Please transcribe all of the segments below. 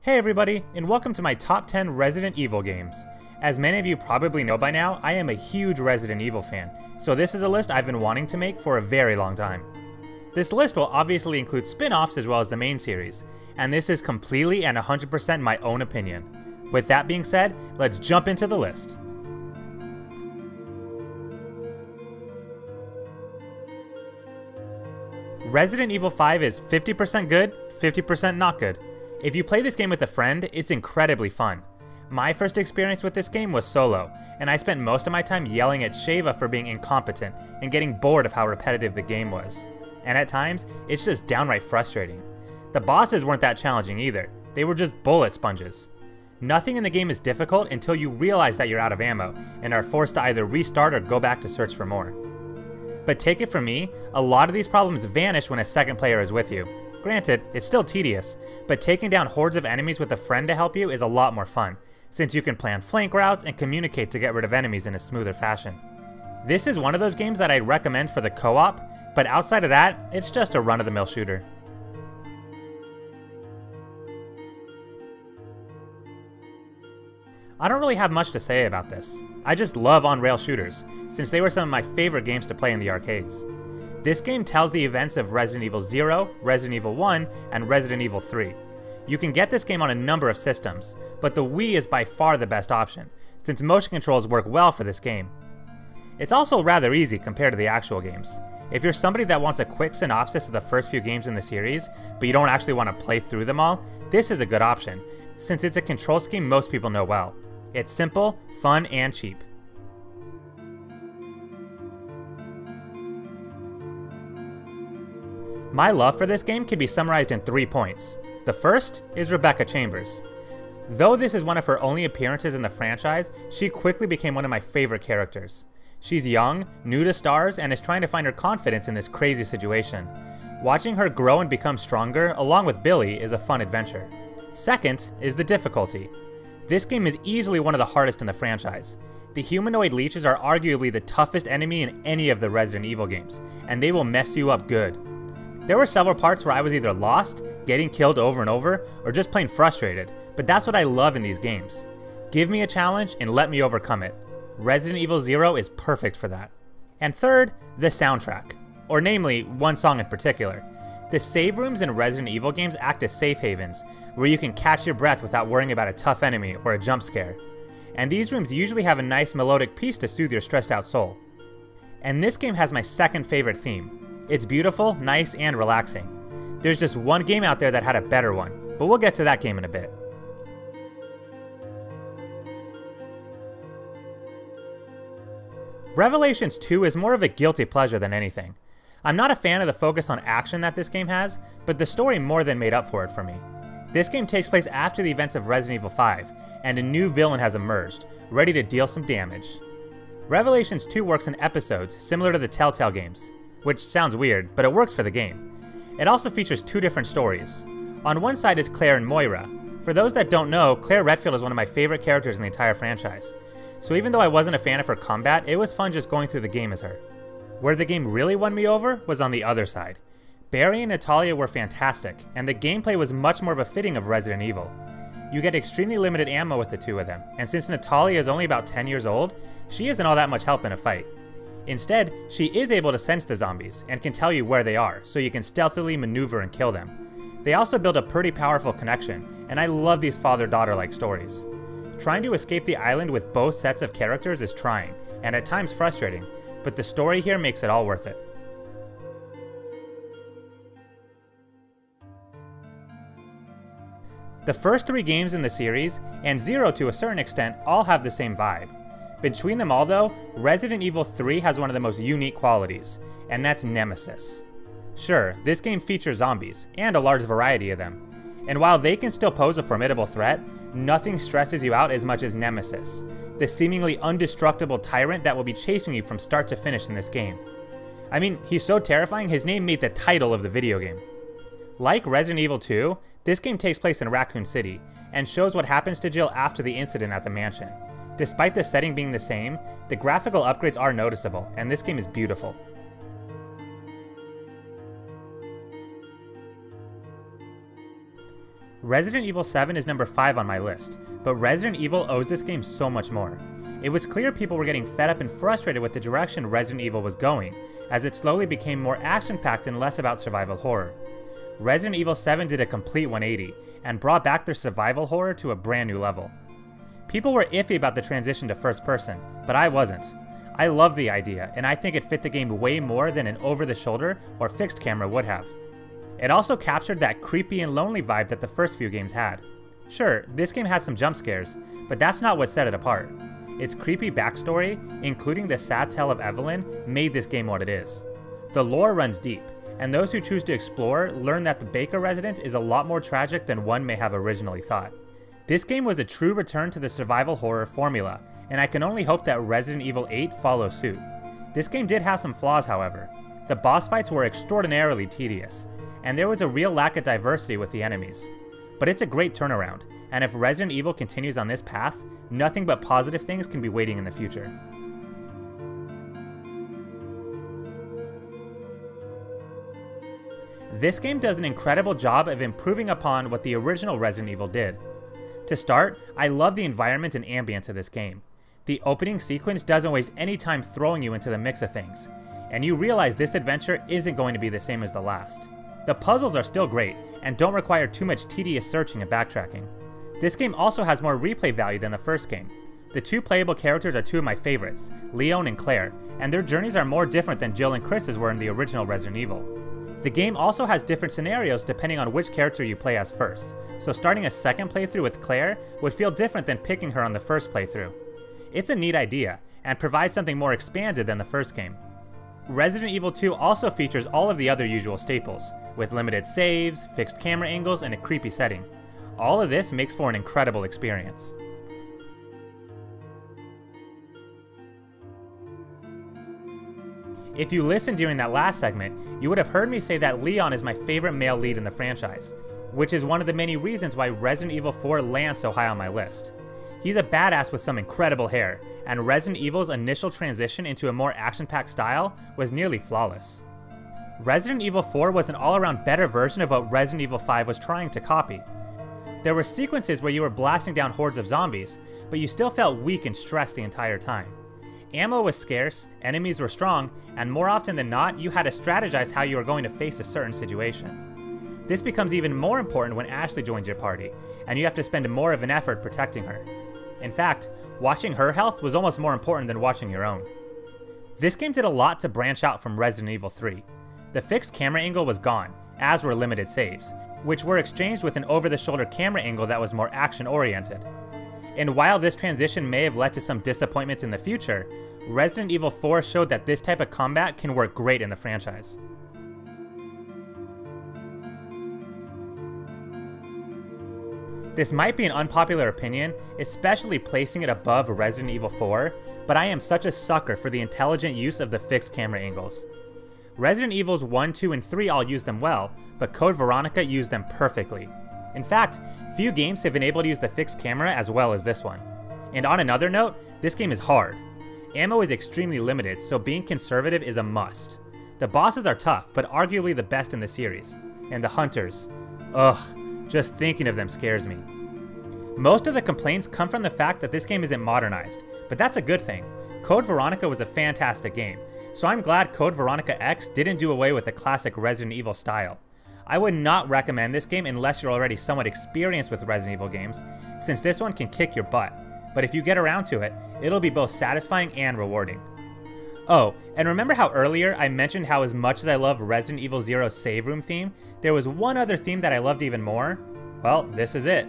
Hey everybody, and welcome to my top 10 Resident Evil games. As many of you probably know by now, I am a huge Resident Evil fan, so this is a list I've been wanting to make for a very long time. This list will obviously include spin-offs as well as the main series, and this is completely and 100% my own opinion. With that being said, let's jump into the list. Resident Evil 5 is 50% good, 50% not good. If you play this game with a friend, it's incredibly fun. My first experience with this game was solo, and I spent most of my time yelling at Sheva for being incompetent and getting bored of how repetitive the game was. And at times, it's just downright frustrating. The bosses weren't that challenging either, they were just bullet sponges. Nothing in the game is difficult until you realize that you're out of ammo, and are forced to either restart or go back to search for more. But take it from me, a lot of these problems vanish when a second player is with you. Granted, it's still tedious, but taking down hordes of enemies with a friend to help you is a lot more fun, since you can plan flank routes and communicate to get rid of enemies in a smoother fashion. This is one of those games that I'd recommend for the co-op, but outside of that, it's just a run-of-the-mill shooter. I don't really have much to say about this. I just love on-rail shooters, since they were some of my favorite games to play in the arcades. This game tells the events of Resident Evil 0, Resident Evil 1, and Resident Evil 3. You can get this game on a number of systems, but the Wii is by far the best option, since motion controls work well for this game. It's also rather easy compared to the actual games. If you're somebody that wants a quick synopsis of the first few games in the series, but you don't actually want to play through them all, this is a good option, since it's a control scheme most people know well. It's simple, fun, and cheap. My love for this game can be summarized in 3 points. The first is Rebecca Chambers. Though this is one of her only appearances in the franchise, she quickly became one of my favorite characters. She's young, new to STARS, and is trying to find her confidence in this crazy situation. Watching her grow and become stronger, along with Billy, is a fun adventure. Second is the difficulty. This game is easily one of the hardest in the franchise. The humanoid leeches are arguably the toughest enemy in any of the Resident Evil games, and they will mess you up good. There were several parts where I was either lost, getting killed over and over, or just plain frustrated, but that's what I love in these games. Give me a challenge and let me overcome it. Resident Evil 0 is perfect for that. And third, the soundtrack, or namely, one song in particular. The save rooms in Resident Evil games act as safe havens, where you can catch your breath without worrying about a tough enemy or a jump scare. And these rooms usually have a nice melodic piece to soothe your stressed out soul. And this game has my second favorite theme. It's beautiful, nice, and relaxing. There's just one game out there that had a better one, but we'll get to that game in a bit. Revelations 2 is more of a guilty pleasure than anything. I'm not a fan of the focus on action that this game has, but the story more than made up for it for me. This game takes place after the events of Resident Evil 5, and a new villain has emerged, ready to deal some damage. Revelations 2 works in episodes, similar to the Telltale games, which sounds weird, but it works for the game. It also features 2 different stories. On one side is Claire and Moira. For those that don't know, Claire Redfield is one of my favorite characters in the entire franchise. So even though I wasn't a fan of her combat, it was fun just going through the game as her. Where the game really won me over was on the other side. Barry and Natalia were fantastic, and the gameplay was much more befitting of Resident Evil. You get extremely limited ammo with the 2 of them, and since Natalia is only about 10 years old, she isn't all that much help in a fight. Instead, she is able to sense the zombies, and can tell you where they are, so you can stealthily maneuver and kill them. They also build a pretty powerful connection, and I love these father-daughter-like stories. Trying to escape the island with both sets of characters is trying, and at times frustrating, but the story here makes it all worth it. The first 3 games in the series, and 0 to a certain extent, all have the same vibe. Between them all though, Resident Evil 3 has one of the most unique qualities, and that's Nemesis. Sure, this game features zombies, and a large variety of them, and while they can still pose a formidable threat, nothing stresses you out as much as Nemesis, the seemingly indestructible tyrant that will be chasing you from start to finish in this game. I mean, he's so terrifying his name made the title of the video game. Like Resident Evil 2, this game takes place in Raccoon City, and shows what happens to Jill after the incident at the mansion. Despite the setting being the same, the graphical upgrades are noticeable, and this game is beautiful. Resident Evil 7 is number 5 on my list, but Resident Evil owes this game so much more. It was clear people were getting fed up and frustrated with the direction Resident Evil was going, as it slowly became more action-packed and less about survival horror. Resident Evil 7 did a complete 180, and brought back their survival horror to a brand new level. People were iffy about the transition to first person, but I wasn't. I love the idea, and I think it fit the game way more than an over-the-shoulder or fixed camera would have. It also captured that creepy and lonely vibe that the first few games had. Sure, this game has some jump scares, but that's not what set it apart. Its creepy backstory, including the sad tale of Evelyn, made this game what it is. The lore runs deep, and those who choose to explore learn that the Baker residence is a lot more tragic than one may have originally thought. This game was a true return to the survival horror formula, and I can only hope that Resident Evil 8 follows suit. This game did have some flaws, however. The boss fights were extraordinarily tedious, and there was a real lack of diversity with the enemies. But it's a great turnaround, and if Resident Evil continues on this path, nothing but positive things can be waiting in the future. This game does an incredible job of improving upon what the original Resident Evil did. To start, I love the environment and ambience of this game. The opening sequence doesn't waste any time throwing you into the mix of things, and you realize this adventure isn't going to be the same as the last. The puzzles are still great, and don't require too much tedious searching and backtracking. This game also has more replay value than the first game. The two playable characters are two of my favorites, Leon and Claire, and their journeys are more different than Jill and Chris's were in the original Resident Evil. The game also has different scenarios depending on which character you play as first, so starting a second playthrough with Claire would feel different than picking her on the first playthrough. It's a neat idea, and provides something more expanded than the first game. Resident Evil 2 also features all of the other usual staples, with limited saves, fixed camera angles, and a creepy setting. All of this makes for an incredible experience. If you listened during that last segment, you would have heard me say that Leon is my favorite male lead in the franchise, which is one of the many reasons why Resident Evil 4 lands so high on my list. He's a badass with some incredible hair, and Resident Evil's initial transition into a more action-packed style was nearly flawless. Resident Evil 4 was an all-around better version of what Resident Evil 5 was trying to copy. There were sequences where you were blasting down hordes of zombies, but you still felt weak and stressed the entire time. Ammo was scarce, enemies were strong, and more often than not, you had to strategize how you were going to face a certain situation. This becomes even more important when Ashley joins your party, and you have to spend more of an effort protecting her. In fact, watching her health was almost more important than watching your own. This game did a lot to branch out from Resident Evil 3. The fixed camera angle was gone, as were limited saves, which were exchanged with an over-the-shoulder camera angle that was more action-oriented. And while this transition may have led to some disappointments in the future, Resident Evil 4 showed that this type of combat can work great in the franchise. This might be an unpopular opinion, especially placing it above Resident Evil 4, but I am such a sucker for the intelligent use of the fixed camera angles. Resident Evils 1, 2, and 3 all use them well, but Code Veronica used them perfectly. In fact, few games have been able to use the fixed camera as well as this one. And on another note, this game is hard. Ammo is extremely limited, so being conservative is a must. The bosses are tough, but arguably the best in the series. And the hunters. Ugh, just thinking of them scares me. Most of the complaints come from the fact that this game isn't modernized, but that's a good thing. Code Veronica was a fantastic game, so I'm glad Code Veronica X didn't do away with the classic Resident Evil style. I would not recommend this game unless you're already somewhat experienced with Resident Evil games, since this one can kick your butt, but if you get around to it, it'll be both satisfying and rewarding. Oh, and remember how earlier I mentioned how as much as I love Resident Evil 0's save room theme, there was one other theme that I loved even more? Well, this is it.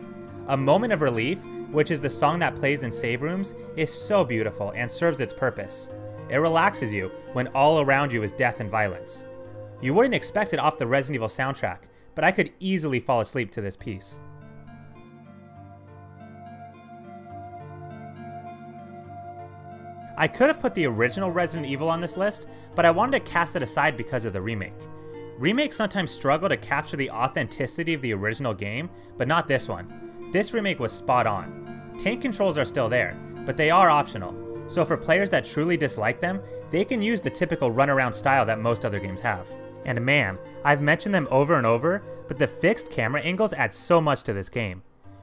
A Moment of Relief, which is the song that plays in save rooms, is so beautiful and serves its purpose. It relaxes you when all around you is death and violence. You wouldn't expect it off the Resident Evil soundtrack, but I could easily fall asleep to this piece. I could have put the original Resident Evil on this list, but I wanted to cast it aside because of the remake. Remakes sometimes struggle to capture the authenticity of the original game, but not this one. This remake was spot on. Tank controls are still there, but they are optional, so for players that truly dislike them, they can use the typical runaround style that most other games have. And man, I've mentioned them over and over, but the fixed camera angles add so much to this game.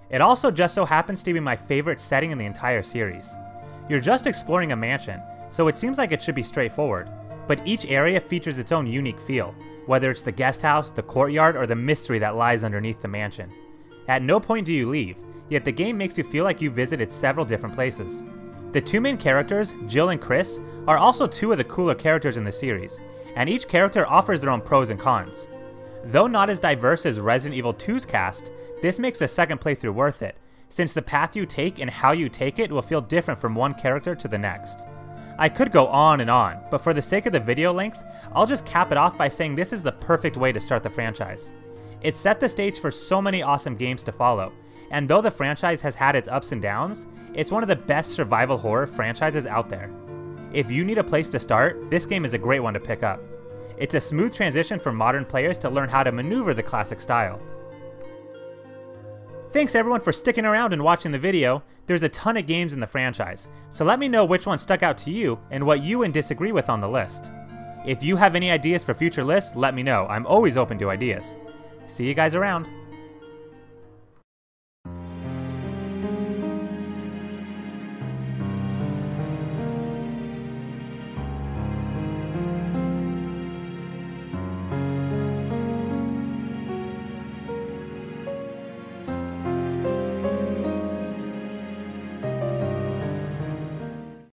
It also just so happens to be my favorite setting in the entire series. You're just exploring a mansion, so it seems like it should be straightforward, but each area features its own unique feel, whether it's the guest house, the courtyard, or the mystery that lies underneath the mansion. At no point do you leave, yet the game makes you feel like you visited several different places. The two main characters, Jill and Chris, are also two of the cooler characters in the series, and each character offers their own pros and cons. Though not as diverse as Resident Evil 2's cast, this makes the second playthrough worth it, since the path you take and how you take it will feel different from one character to the next. I could go on and on, but for the sake of the video length, I'll just cap it off by saying this is the perfect way to start the franchise. It set the stage for so many awesome games to follow, and though the franchise has had its ups and downs, it's one of the best survival horror franchises out there. If you need a place to start, this game is a great one to pick up. It's a smooth transition for modern players to learn how to maneuver the classic style. Thanks everyone for sticking around and watching the video. There's a ton of games in the franchise, so let me know which one stuck out to you and what you and disagree with on the list. If you have any ideas for future lists, let me know. I'm always open to ideas. See you guys around.